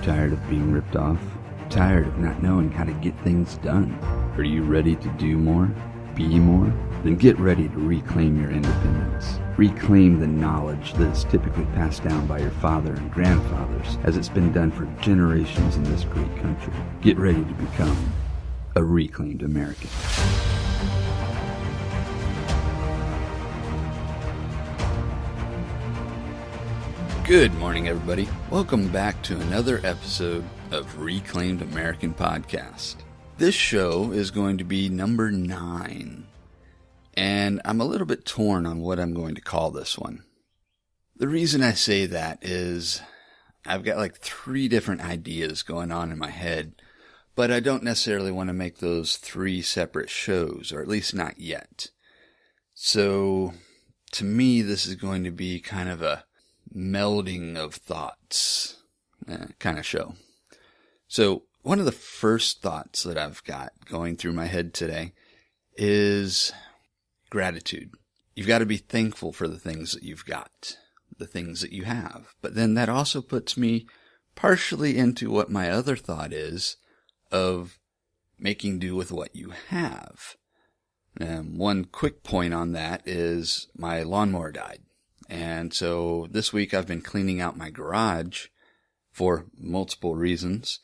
tired of being ripped off? Tired of not knowing how to get things done? Are you ready to do more? Be more? Then get ready to reclaim your independence. Reclaim the knowledge that is typically passed down by your father and grandfathers, as it's been done for generations in this great country. Get ready to become a reclaimed American. Good morning, everybody. Welcome back to another episode of Reclaimed American Podcast. This show is going to be number 9, and I'm a little bit torn on what I'm going to call this one. The reason I say that is I've got like 3 different ideas going on in my head, but I don't necessarily want to make those 3 separate shows, or at least not yet. So, to me, this is going to be kind of a melding of thoughts kind of show. So one of the first thoughts that I've got going through my head today is gratitude. You've got to be thankful for the things that you've got, the things that you have. But then that also puts me partially into what my other thought is of making do with what you have. One quick point on that is my lawnmower died. And so this week I've been cleaning out my garage for multiple reasons.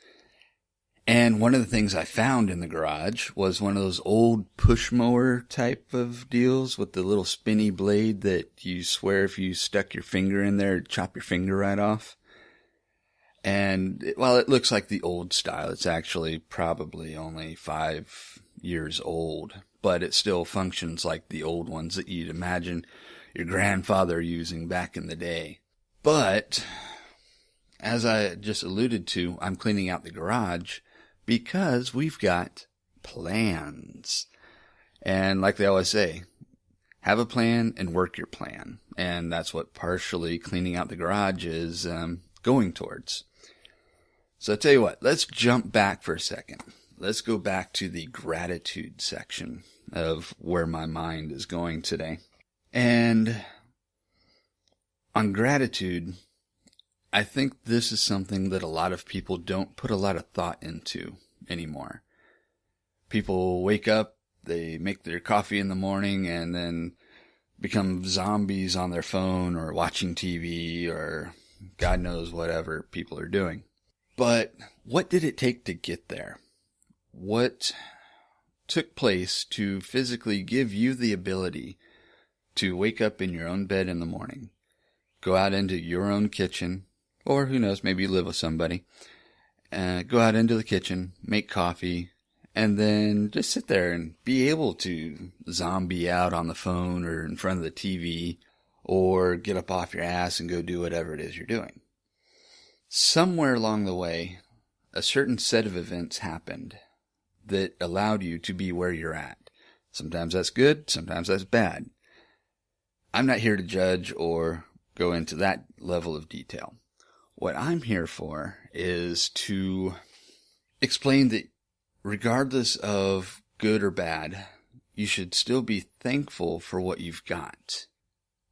And one of the things I found in the garage was one of those old push mower type of deals with the little spinny blade that you swear if you stuck your finger in there, it'd chop your finger right off. And while it looks like the old style, it's actually probably only 5 years old, but it still functions like the old ones that you'd imagine your grandfather using back in the day. But as I just alluded to, I'm cleaning out the garage because we've got plans. And like they always say, have a plan and work your plan. And that's what partially cleaning out the garage is going towards. So I tell you what, let's jump back for a second. Let's go back to the gratitude section of where my mind is going today. And on gratitude, I think this is something that a lot of people don't put a lot of thought into anymore. People wake up, they make their coffee in the morning, and then become zombies on their phone or watching TV or God knows whatever people are doing. But what did it take to get there? What took place to physically give you the ability to wake up in your own bed in the morning, go out into your own kitchen, or who knows, maybe you live with somebody, go out into the kitchen, make coffee, and then just sit there and be able to zombie out on the phone or in front of the TV, or get up off your ass and go do whatever it is you're doing. Somewhere along the way, a certain set of events happened that allowed you to be where you're at. Sometimes that's good, sometimes that's bad. I'm not here to judge or go into that level of detail. What I'm here for is to explain that regardless of good or bad, you should still be thankful for what you've got.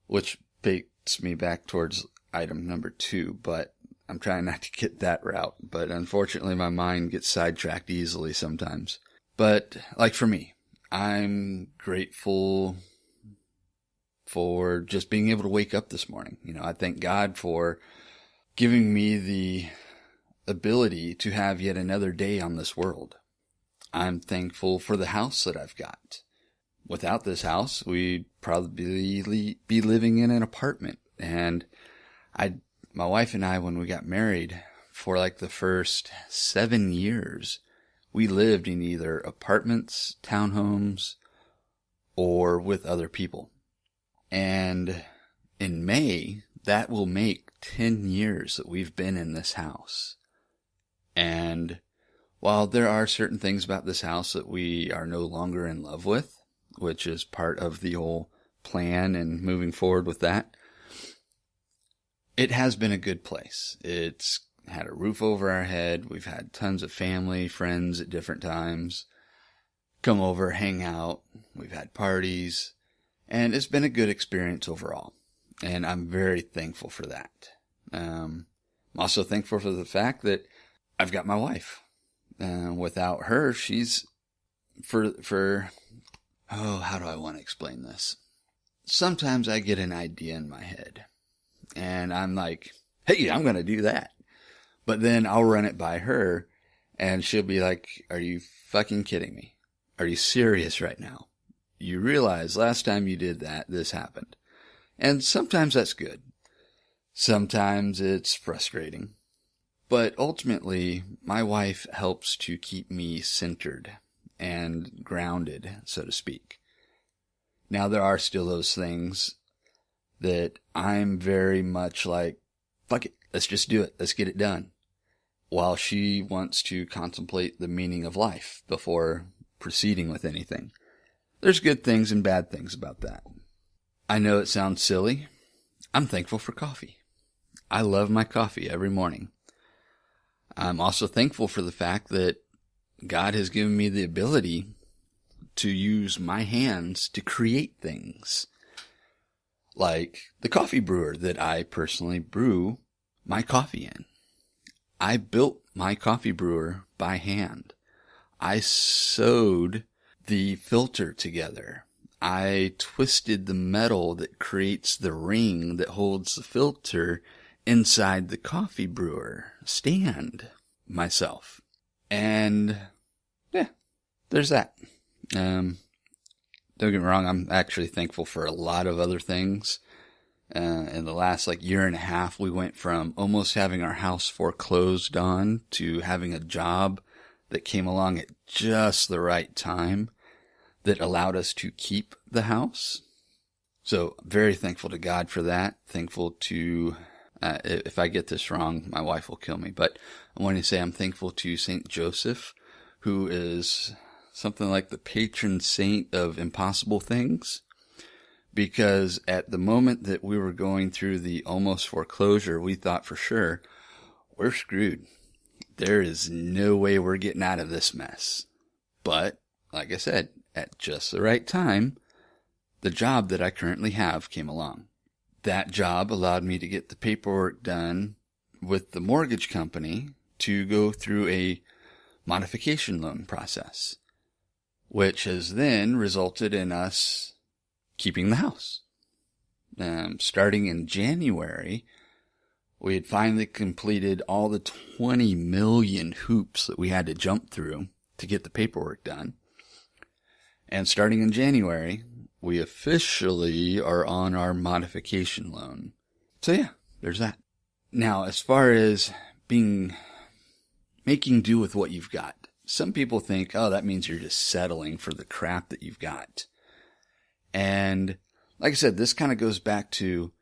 Which takes me back towards item number 2, but I'm trying not to get that route. But unfortunately, my mind gets sidetracked easily sometimes. But like for me, I'm grateful for just being able to wake up this morning. I thank God for giving me the ability to have yet another day on this world. I'm thankful for the house that I've got. Without this house, we'd probably be living in an apartment. And my wife and I, when we got married, for like the first 7 years, we lived in either apartments, townhomes, or with other people. And in May, that will make 10 years that we've been in this house. And while there are certain things about this house that we are no longer in love with, which is part of the whole plan and moving forward with that, it has been a good place. It's had a roof over our head. We've had tons of family, friends at different times come over, hang out. We've had parties. And it's been a good experience overall. And I'm very thankful for that. I'm also thankful for the fact that I've got my wife. Without her, she's how do I want to explain this? Sometimes I get an idea in my head and I'm like, hey, I'm going to do that. But then I'll run it by her and she'll be like, are you fucking kidding me? Are you serious right now? You realize last time you did that, this happened. And sometimes that's good. Sometimes it's frustrating. But ultimately, my wife helps to keep me centered and grounded, so to speak. Now, there are still those things that I'm very much like, fuck it, let's just do it, let's get it done. While she wants to contemplate the meaning of life before proceeding with anything. There's good things and bad things about that. I know it sounds silly. I'm thankful for coffee. I love my coffee every morning. I'm also thankful for the fact that God has given me the ability to use my hands to create things. Like the coffee brewer that I personally brew my coffee in. I built my coffee brewer by hand. I sewed the filter together. I twisted the metal that creates the ring that holds the filter inside the coffee brewer stand myself. And yeah, there's that. Don't get me wrong, I'm actually thankful for a lot of other things. In the last year and a half, we went from almost having our house foreclosed on to having a job that came along at just the right time that allowed us to keep the house. So very thankful to God for that. Thankful to, if I get this wrong, my wife will kill me, but I want to say I'm thankful to Saint Joseph, who is something like the patron saint of impossible things. Because at the moment that we were going through the almost foreclosure, we thought for sure, we're screwed. There is no way we're getting out of this mess. But, like I said, at just the right time, the job that I currently have came along. That job allowed me to get the paperwork done with the mortgage company to go through a modification loan process, which has then resulted in us keeping the house. Starting in January, we had finally completed all the 20 million hoops that we had to jump through to get the paperwork done. And starting in January, we officially are on our modification loan. So yeah, there's that. Now, as far as making do with what you've got, some people think, oh, that means you're just settling for the crap that you've got. And like I said, this kind of goes back to,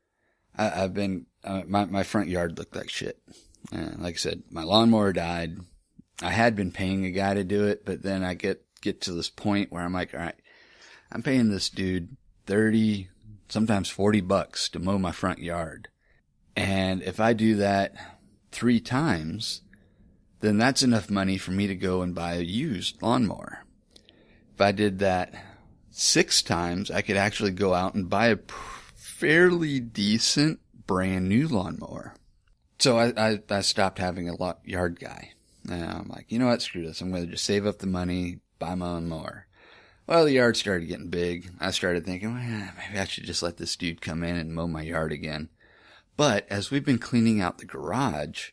my front yard looked like shit. Like I said, my lawnmower died. I had been paying a guy to do it, but then I get to this point where I'm like, all right, I'm paying this dude 30, sometimes $40 to mow my front yard. And if I do that 3 times, then that's enough money for me to go and buy a used lawnmower. If I did that 6 times, I could actually go out and buy a fairly decent brand new lawnmower. So I stopped having a yard guy. I'm like, you know what, screw this. I'm going to just save up the money, buy my own mower. Well, the yard started getting big. I started thinking, well, maybe I should just let this dude come in and mow my yard again. But as we've been cleaning out the garage,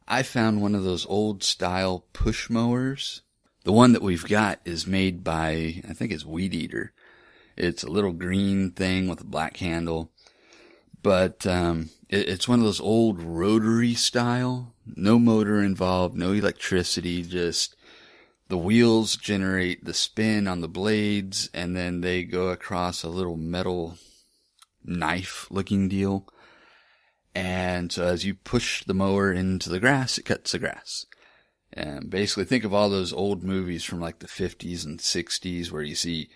I found one of those old style push mowers. The one that we've got is made by, I think it's Weed Eater. It's a little green thing with a black handle. But it's one of those old rotary style. No motor involved, no electricity, just the wheels generate the spin on the blades, and then they go across a little metal knife-looking deal. And so as you push the mower into the grass, it cuts the grass. And basically think of all those old movies from like the 50s and 60s where you see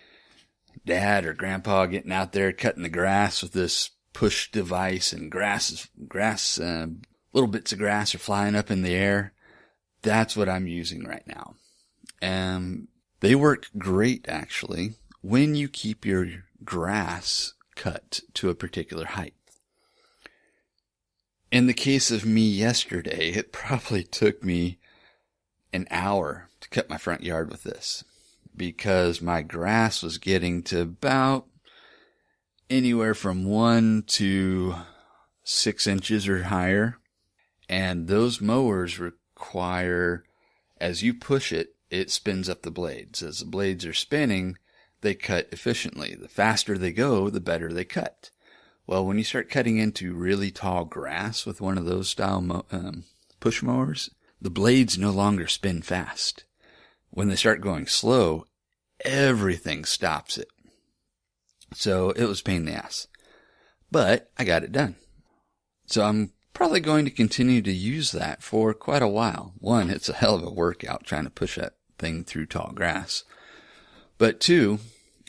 dad or grandpa getting out there cutting the grass with this push device, and little bits of grass are flying up in the air. That's what I'm using right now. And they work great, actually, when you keep your grass cut to a particular height. In the case of me yesterday, it probably took me an hour to cut my front yard with this because my grass was getting to about anywhere from 1 to 6 inches or higher. And those mowers require, as you push it, it spins up the blades. As the blades are spinning, they cut efficiently. The faster they go, the better they cut. Well, when you start cutting into really tall grass with one of those style push mowers, the blades no longer spin fast. When they start going slow, everything stops it. So it was a pain in the ass. But I got it done. So I'm probably going to continue to use that for quite a while. One, it's a hell of a workout trying to push that thing through tall grass. But two,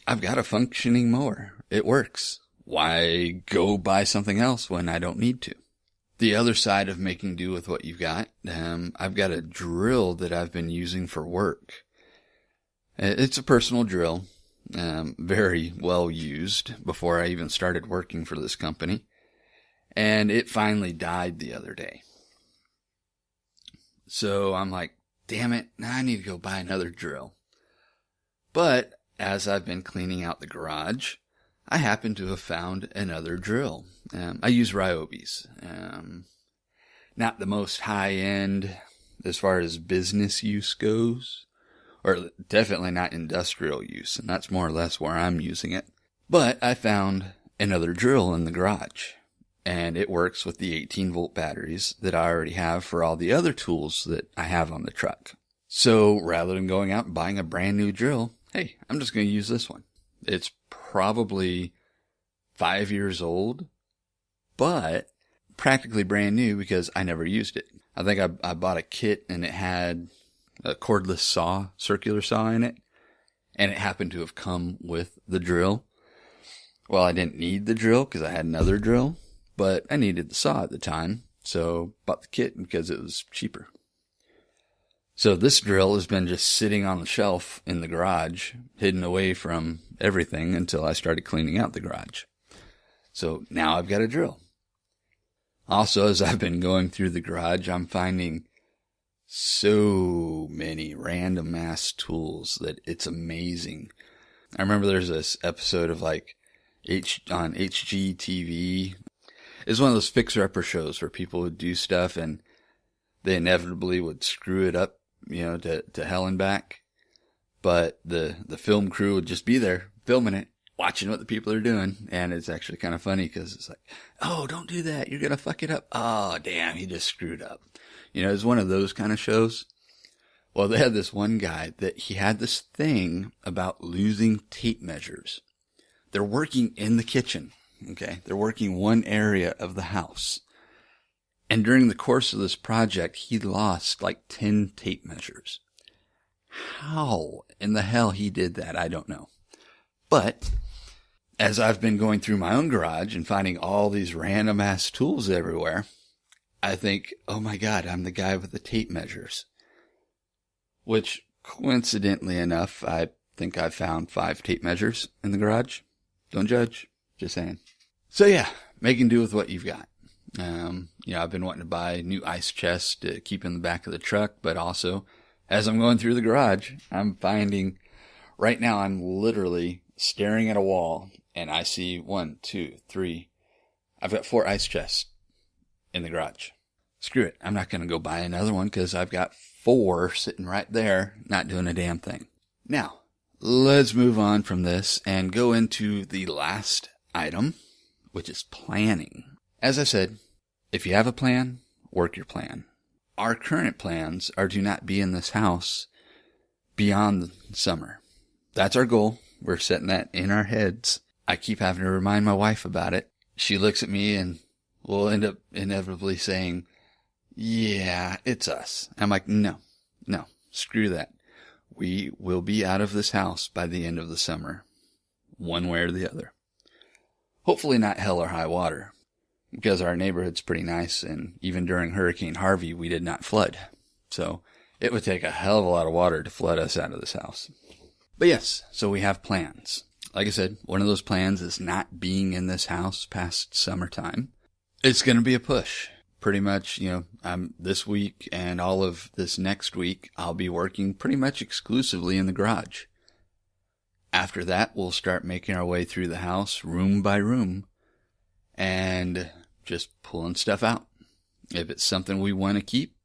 I've got a functioning mower. It works. Why go buy something else when I don't need to? The other side of making do with what you've got, I've got a drill that I've been using for work. It's a personal drill, very well used before I even started working for this company. And it finally died the other day. So I'm like, damn it, now I need to go buy another drill. But as I've been cleaning out the garage, I happen to have found another drill. I use Ryobi's. Not the most high-end as far as business use goes, or definitely not industrial use, and that's more or less where I'm using it. But I found another drill in the garage, and it works with the 18-volt batteries that I already have for all the other tools that I have on the truck. So rather than going out and buying a brand new drill, hey, I'm just going to use this one. It's probably 5 years old, but practically brand new because I never used it. I think I bought a kit and it had a cordless saw, circular saw in it, and it happened to have come with the drill. Well, I didn't need the drill because I had another drill, but I needed the saw at the time, so bought the kit because it was cheaper. So this drill has been just sitting on the shelf in the garage, hidden away from everything until I started cleaning out the garage. So now I've got a drill. Also, as I've been going through the garage, I'm finding so many random ass tools that it's amazing. I remember there's this episode of on HGTV. It's one of those fixer-upper shows where people would do stuff and they inevitably would screw it up, to hell and back. But the film crew would just be there filming it, watching what the people are doing. And it's actually kind of funny because it's like, oh, don't do that. You're going to fuck it up. Oh, damn, he just screwed up. It's one of those kind of shows. Well, they had this one guy that he had this thing about losing tape measures. They're working in the kitchen. Okay. They're working one area of the house. And during the course of this project, he lost like 10 tape measures. How in the hell he did that, I don't know. But as I've been going through my own garage and finding all these random ass tools everywhere, I think, oh my God, I'm the guy with the tape measures. Which, coincidentally enough, I think I found 5 tape measures in the garage. Don't judge. Just saying. So yeah, making do with what you've got. I've been wanting to buy a new ice chest to keep in the back of the truck, but also, as I'm going through the garage, I'm finding, right now I'm literally staring at a wall, and I see 1, 2, 3, I've got 4 ice chests in the garage. Screw it, I'm not going to go buy another one, because I've got 4 sitting right there, not doing a damn thing. Now, let's move on from this, and go into the last item, which is planning. As I said, if you have a plan, work your plan. Our current plans are to not be in this house beyond summer. That's our goal. We're setting that in our heads. I keep having to remind my wife about it. She looks at me and will end up inevitably saying, yeah, it's us. I'm like, no, screw that. We will be out of this house by the end of the summer, one way or the other. Hopefully not hell or high water. Because our neighborhood's pretty nice, and even during Hurricane Harvey, we did not flood. So it would take a hell of a lot of water to flood us out of this house. But yes, so we have plans. Like I said, one of those plans is not being in this house past summertime. It's going to be a push. pretty much, this week and all of this next week, I'll be working pretty much exclusively in the garage. After that, we'll start making our way through the house room by room and just pulling stuff out. If it's something we want to keep,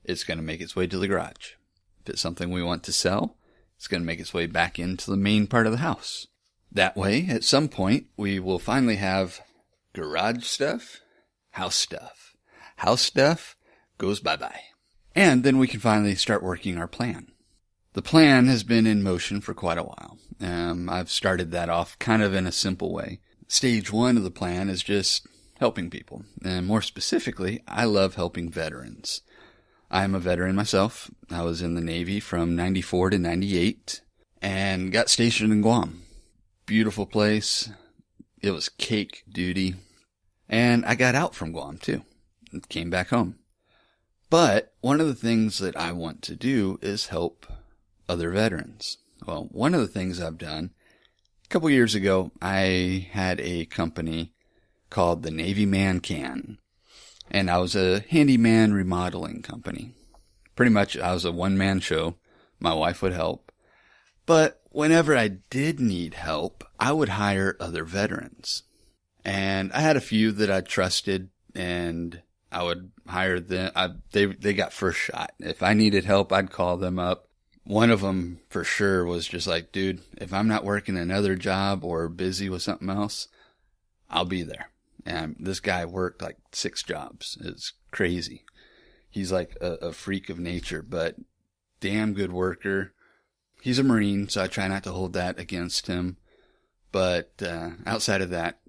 it's going to make its way to the garage. If it's something we want to sell, it's going to make its way back into the main part of the house. That way, at some point, we will finally have garage stuff, house stuff. House stuff goes bye-bye. And then we can finally start working our plan. The plan has been in motion for quite a while. I've started that off kind of in a simple way. Stage 1 of the plan is just helping people. And more specifically, I love helping veterans. I'm a veteran myself. I was in the Navy from 94 to 98 and got stationed in Guam. Beautiful place. It was cake duty. And I got out from Guam too. And came back home. But one of the things that I want to do is help other veterans. Well, one of the things I've done, a couple years ago, I had a company called the Navy Man Can. And I was a handyman remodeling company. Pretty much I was a one-man show. My wife would help. But whenever I did need help, I would hire other veterans. And I had a few that I trusted, and I would hire them. They got first shot. If I needed help, I'd call them up. One of them for sure was just like, dude, if I'm not working another job or busy with something else, I'll be there. And this guy worked like 6 jobs. It's crazy. He's like a freak of nature, but damn good worker. He's a Marine, so I try not to hold that against him. But outside of that,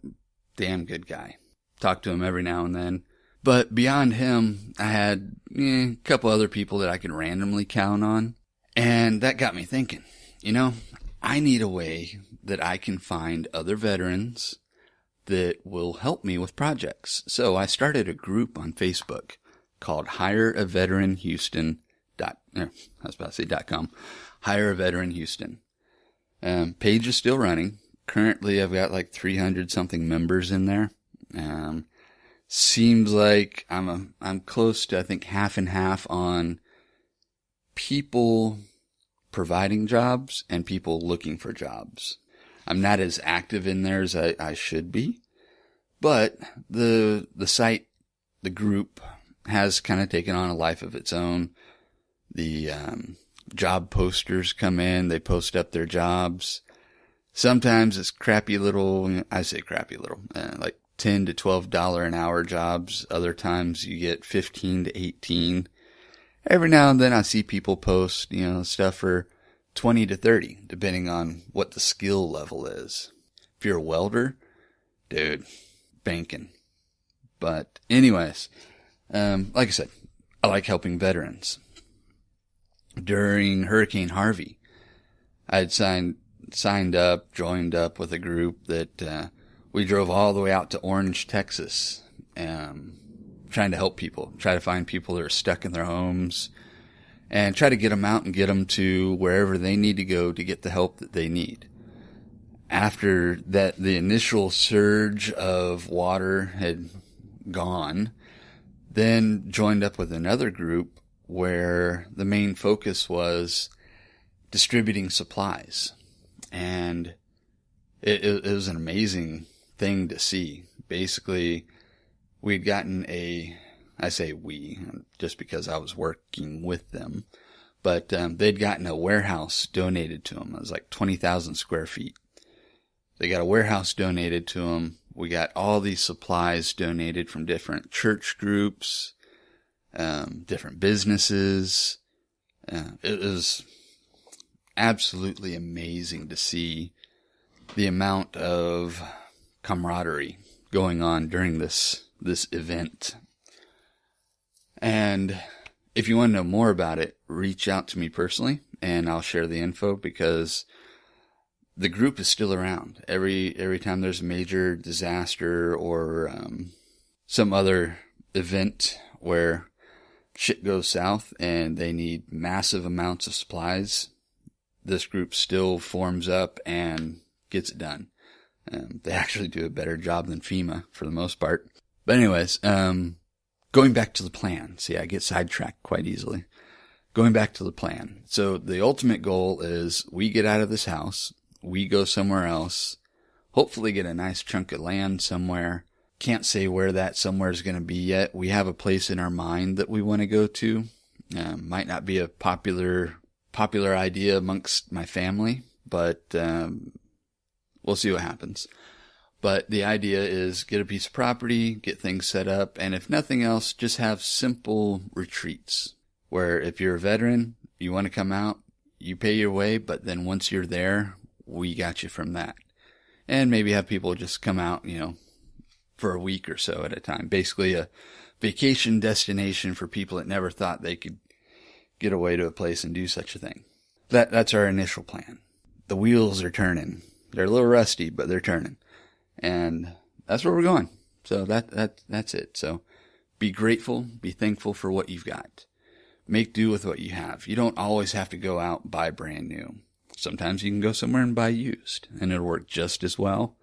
damn good guy. Talk to him every now and then. But beyond him, I had a couple other people that I could randomly count on. And that got me thinking, I need a way that I can find other veterans that will help me with projects. So I started a group on Facebook called Hire a Veteran Houston. .com. Hire a Veteran Houston. Page is still running. Currently, I've got like 300 something members in there. Seems like I'm close to, I think, half and half on people providing jobs and people looking for jobs. I'm not as active in there as I should be, but the site, the group, has kind of taken on a life of its own. The job posters come in, they post up their jobs. Sometimes it's crappy little, I say crappy little, like $10 to $12 an hour jobs. Other times you get 15 to 18. Every now and then I see people post, stuff for 20 to 30, depending on what the skill level is. If you're a welder, dude, banking. But anyways, like I said, I like helping veterans. During Hurricane Harvey, I had joined up with a group that we drove all the way out to Orange, Texas, trying to help people, try to find people that are stuck in their homes, and try to get them out and get them to wherever they need to go to get the help that they need. After that, the initial surge of water had gone, then joined up with another group where the main focus was distributing supplies. And it was an amazing thing to see. Basically, we'd gotten I say we, just because I was working with them, but they'd gotten a warehouse donated to them. It was like 20,000 square feet. They got a warehouse donated to them. We got all these supplies donated from different church groups, different businesses. It was absolutely amazing to see the amount of camaraderie going on during this event. And if you want to know more about it, reach out to me personally and I'll share the info, because the group is still around. Every time there's a major disaster or some other event where shit goes south and they need massive amounts of supplies, this group still forms up and gets it done. They actually do a better job than FEMA for the most part. But anyways, going back to the plan. See, I get sidetracked quite easily. Going back to the plan. So the ultimate goal is we get out of this house, we go somewhere else, hopefully get a nice chunk of land somewhere. Can't say where that somewhere is going to be yet. We have a place in our mind that we want to go to. Might not be a popular idea amongst my family, but we'll see what happens. But the idea is get a piece of property, get things set up, and if nothing else, just have simple retreats where if you're a veteran, you want to come out, you pay your way, but then once you're there, we got you from that. And maybe have people just come out, for a week or so at a time. Basically a vacation destination for people that never thought they could get away to a place and do such a thing. That's our initial plan. The wheels are turning. They're a little rusty, but they're turning. And that's where we're going. So that's it. So be grateful, be thankful for what you've got. Make do with what you have. You don't always have to go out and buy brand new. Sometimes you can go somewhere and buy used, and it'll work just as well.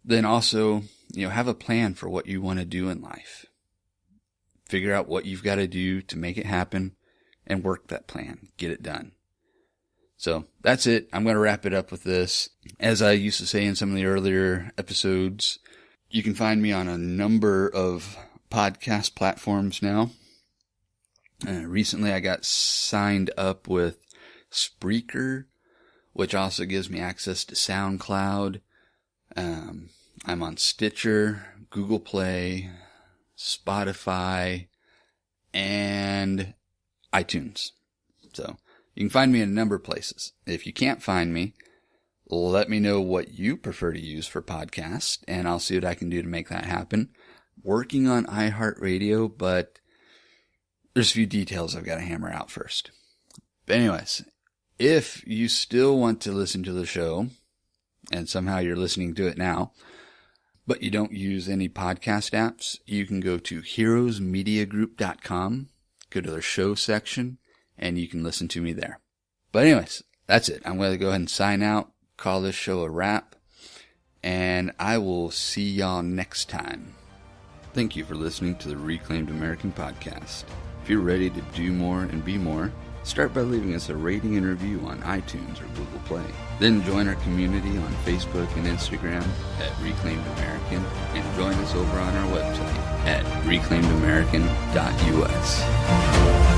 Then also, have a plan for what you want to do in life. Figure out what you've got to do to make it happen and work that plan. Get it done. So that's it. I'm going to wrap it up with this. As I used to say in some of the earlier episodes, you can find me on a number of podcast platforms now. Recently I got signed up with Spreaker, which also gives me access to SoundCloud. I'm on Stitcher, Google Play, Spotify, and iTunes. So you can find me in a number of places. If you can't find me, let me know what you prefer to use for podcasts, and I'll see what I can do to make that happen. Working on iHeartRadio, but there's a few details I've got to hammer out first. But anyways, if you still want to listen to the show, and somehow you're listening to it now, but you don't use any podcast apps, you can go to heroesmediagroup.com, go to their show section, and you can listen to me there. But anyways, that's it. I'm going to go ahead and sign out, call this show a wrap, and I will see y'all next time. Thank you for listening to the Reclaimed American Podcast. If you're ready to do more and be more, start by leaving us a rating and review on iTunes or Google Play. Then join our community on Facebook and Instagram at Reclaimed American, and join us over on our website at reclaimedamerican.us.